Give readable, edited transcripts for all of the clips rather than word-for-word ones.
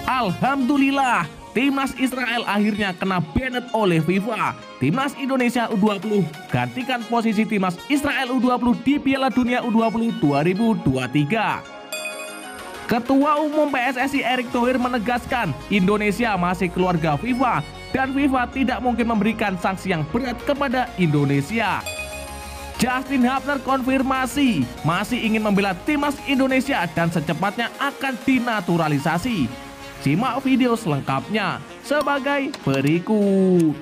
Alhamdulillah, timnas Israel akhirnya kena banned oleh FIFA. Timnas Indonesia U20 gantikan posisi timnas Israel U20 di Piala Dunia U20 2023. Ketua Umum PSSI Erick Thohir menegaskan Indonesia masih keluarga FIFA dan FIFA tidak mungkin memberikan sanksi yang berat kepada Indonesia. Justin Hubner konfirmasi masih ingin membela timnas Indonesia dan secepatnya akan dinaturalisasi. Simak video selengkapnya sebagai berikut.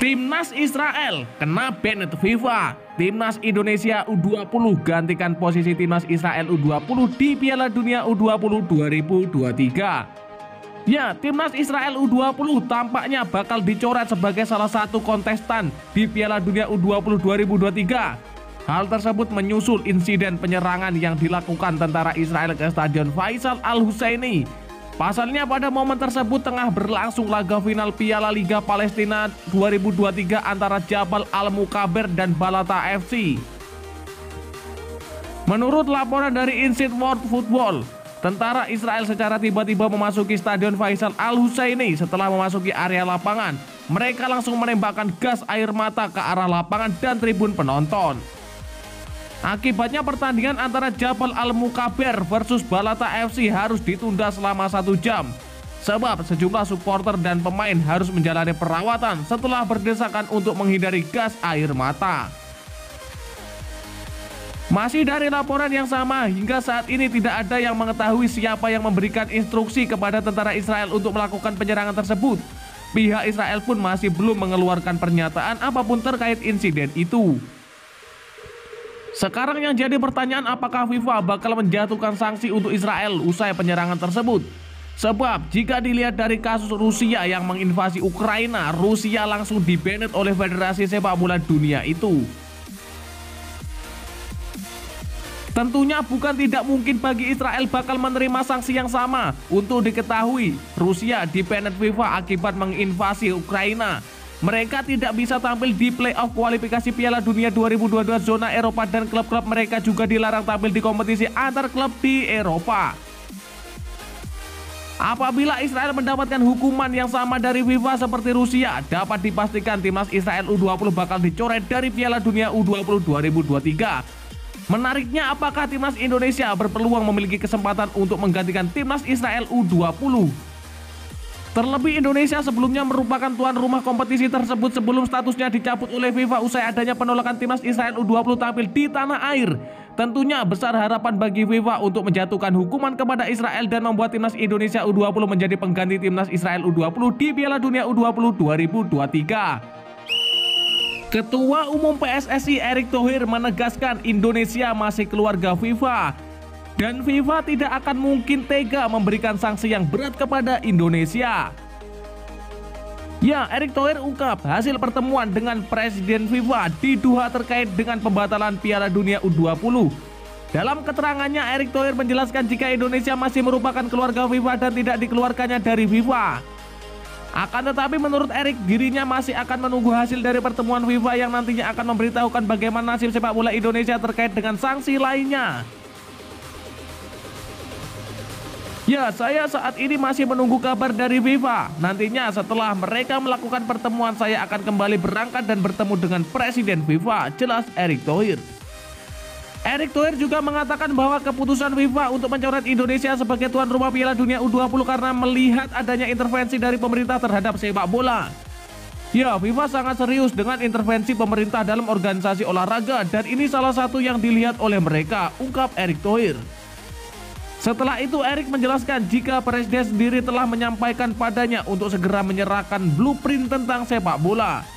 Timnas Israel kena banned FIFA. Timnas Indonesia U20 gantikan posisi timnas Israel U20 di Piala Dunia U20 2023. Ya, timnas Israel U20 tampaknya bakal dicoret sebagai salah satu kontestan di Piala Dunia U20 2023. Hal tersebut menyusul insiden penyerangan yang dilakukan tentara Israel ke Stadion Faisal Al-Husaini. Pasalnya pada momen tersebut tengah berlangsung laga final Piala Liga Palestina 2023 antara Jabal Al-Mukaber dan Balata FC. Menurut laporan dari Inside World Football, tentara Israel secara tiba-tiba memasuki Stadion Faisal Al-Husaini. Setelah memasuki area lapangan, mereka langsung menembakkan gas air mata ke arah lapangan dan tribun penonton. Akibatnya pertandingan antara Jabal Al-Mukaber versus Balata FC harus ditunda selama 1 jam. Sebab sejumlah supporter dan pemain harus menjalani perawatan setelah berdesakan untuk menghindari gas air mata. Masih dari laporan yang sama, hingga saat ini tidak ada yang mengetahui siapa yang memberikan instruksi kepada tentara Israel untuk melakukan penyerangan tersebut. Pihak Israel pun masih belum mengeluarkan pernyataan apapun terkait insiden itu. Sekarang yang jadi pertanyaan, apakah FIFA bakal menjatuhkan sanksi untuk Israel usai penyerangan tersebut? Sebab jika dilihat dari kasus Rusia yang menginvasi Ukraina, Rusia langsung di-banned oleh Federasi Sepak Bola Dunia itu. Tentunya bukan tidak mungkin bagi Israel bakal menerima sanksi yang sama. Untuk diketahui, Rusia di-banned FIFA akibat menginvasi Ukraina. Mereka tidak bisa tampil di playoff kualifikasi Piala Dunia 2022 zona Eropa dan klub-klub mereka juga dilarang tampil di kompetisi antar klub di Eropa. Apabila Israel mendapatkan hukuman yang sama dari FIFA seperti Rusia, dapat dipastikan timnas Israel U20 bakal dicoret dari Piala Dunia U20 2023. Menariknya, apakah timnas Indonesia berpeluang memiliki kesempatan untuk menggantikan timnas Israel U20? Terlebih Indonesia sebelumnya merupakan tuan rumah kompetisi tersebut sebelum statusnya dicabut oleh FIFA usai adanya penolakan timnas Israel U20 tampil di tanah air. Tentunya besar harapan bagi FIFA untuk menjatuhkan hukuman kepada Israel dan membuat timnas Indonesia U20 menjadi pengganti timnas Israel U20 di Piala Dunia U20 2023. Ketua Umum PSSI Erick Thohir menegaskan Indonesia masih keluarga FIFA. Dan FIFA tidak akan mungkin tega memberikan sanksi yang berat kepada Indonesia. Ya, Erick Thohir ungkap hasil pertemuan dengan Presiden FIFA di Doha terkait dengan pembatalan Piala Dunia U20. Dalam keterangannya, Erick Thohir menjelaskan jika Indonesia masih merupakan keluarga FIFA dan tidak dikeluarkannya dari FIFA. Akan tetapi menurut Erick, dirinya masih akan menunggu hasil dari pertemuan FIFA yang nantinya akan memberitahukan bagaimana nasib sepak bola Indonesia terkait dengan sanksi lainnya. Ya, saya saat ini masih menunggu kabar dari FIFA. Nantinya setelah mereka melakukan pertemuan, saya akan kembali berangkat dan bertemu dengan Presiden FIFA, jelas Erick Thohir. Erick Thohir juga mengatakan bahwa keputusan FIFA untuk mencoret Indonesia sebagai tuan rumah Piala Dunia U20 karena melihat adanya intervensi dari pemerintah terhadap sepak bola. Ya, FIFA sangat serius dengan intervensi pemerintah dalam organisasi olahraga dan ini salah satu yang dilihat oleh mereka, ungkap Erick Thohir. Setelah itu Erick menjelaskan jika Presiden sendiri telah menyampaikan padanya untuk segera menyerahkan blueprint tentang sepak bola.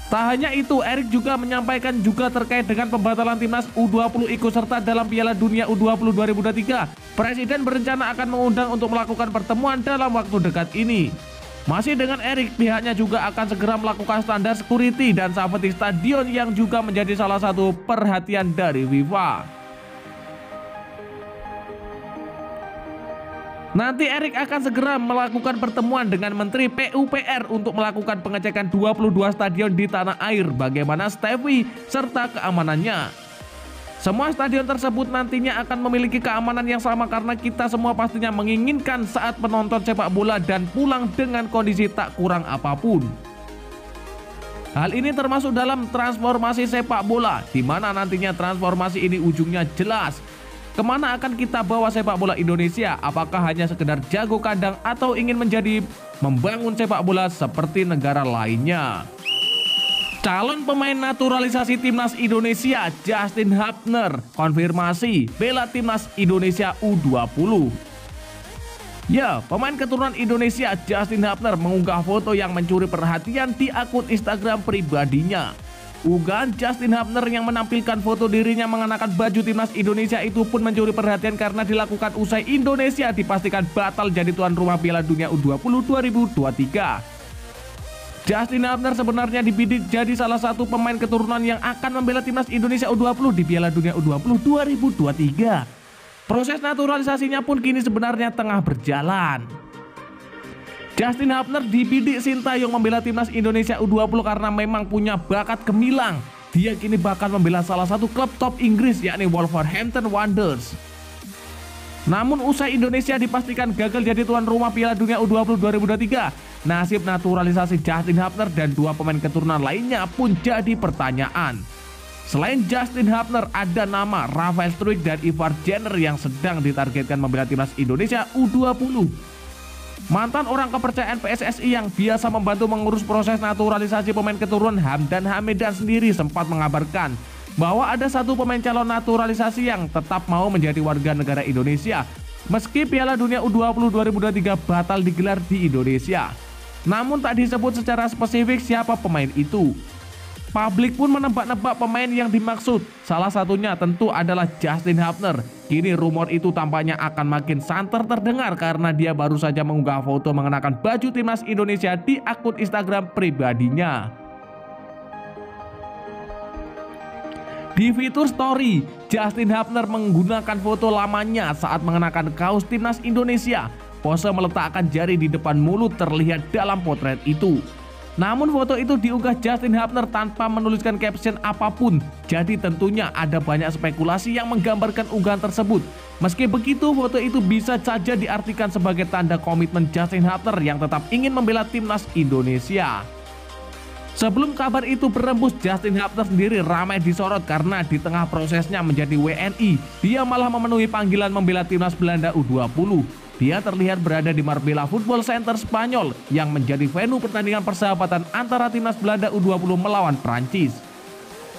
Tak hanya itu, Erick juga menyampaikan juga terkait dengan pembatalan timnas U20 ikut serta dalam Piala Dunia U20 2023. Presiden berencana akan mengundang untuk melakukan pertemuan dalam waktu dekat ini. Masih dengan Erick, pihaknya juga akan segera melakukan standar security dan safety stadion yang juga menjadi salah satu perhatian dari FIFA. Nanti Erick akan segera melakukan pertemuan dengan Menteri PUPR untuk melakukan pengecekan 22 stadion di tanah air, bagaimana Steffi serta keamanannya. Semua stadion tersebut nantinya akan memiliki keamanan yang sama karena kita semua pastinya menginginkan saat penonton sepak bola dan pulang dengan kondisi tak kurang apapun. Hal ini termasuk dalam transformasi sepak bola, di mana nantinya transformasi ini ujungnya jelas. Kemana akan kita bawa sepak bola Indonesia? Apakah hanya sekedar jago kandang atau ingin membangun sepak bola seperti negara lainnya? Calon pemain naturalisasi timnas Indonesia Justin Hubner konfirmasi bela timnas Indonesia U20. Ya, pemain keturunan Indonesia Justin Hubner mengunggah foto yang mencuri perhatian di akun Instagram pribadinya. Unggahan Justin Hubner yang menampilkan foto dirinya mengenakan baju timnas Indonesia itu pun mencuri perhatian karena dilakukan usai Indonesia dipastikan batal jadi tuan rumah Piala Dunia U20 2023. Justin Hubner sebenarnya dibidik jadi salah satu pemain keturunan yang akan membela timnas Indonesia U20 di Piala Dunia U20 2023. Proses naturalisasinya pun kini sebenarnya tengah berjalan. Justin Hubner dibidik Sintayong membela timnas Indonesia U20 karena memang punya bakat gemilang. Dia kini bahkan membela salah satu klub top Inggris yakni Wolverhampton Wanderers. Namun usai Indonesia dipastikan gagal jadi tuan rumah Piala Dunia U20 2023, nasib naturalisasi Justin Hubner dan dua pemain keturunan lainnya pun jadi pertanyaan. Selain Justin Hubner, ada nama Rafael Struijk dan Ivar Jenner yang sedang ditargetkan membela timnas Indonesia U20. Mantan orang kepercayaan PSSI yang biasa membantu mengurus proses naturalisasi pemain keturunan Hamdan Hamidan sendiri sempat mengabarkan bahwa ada satu pemain calon naturalisasi yang tetap mau menjadi warga negara Indonesia meski Piala Dunia U20 2023 batal digelar di Indonesia. Namun tak disebut secara spesifik siapa pemain itu. Publik pun menebak-nebak pemain yang dimaksud. Salah satunya tentu adalah Justin Hubner. Kini rumor itu tampaknya akan makin santer terdengar karena dia baru saja mengunggah foto mengenakan baju timnas Indonesia di akun Instagram pribadinya. Di fitur story, Justin Hubner menggunakan foto lamanya saat mengenakan kaos timnas Indonesia. Pose meletakkan jari di depan mulut terlihat dalam potret itu. Namun foto itu diunggah Justin Hubner tanpa menuliskan caption apapun. Jadi tentunya ada banyak spekulasi yang menggambarkan unggahan tersebut. Meski begitu, foto itu bisa saja diartikan sebagai tanda komitmen Justin Hubner yang tetap ingin membela timnas Indonesia. Sebelum kabar itu berembus, Justin Hubner sendiri ramai disorot karena di tengah prosesnya menjadi WNI, dia malah memenuhi panggilan membela timnas Belanda U20. Dia terlihat berada di Marbella Football Center Spanyol yang menjadi venue pertandingan persahabatan antara timnas Belanda U20 melawan Prancis.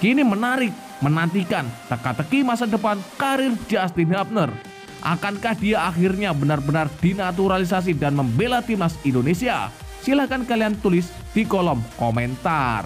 Kini menarik menantikan teka-teki masa depan karir Justin Hubner. Akankah dia akhirnya benar-benar dinaturalisasi dan membela timnas Indonesia? Silahkan kalian tulis di kolom komentar.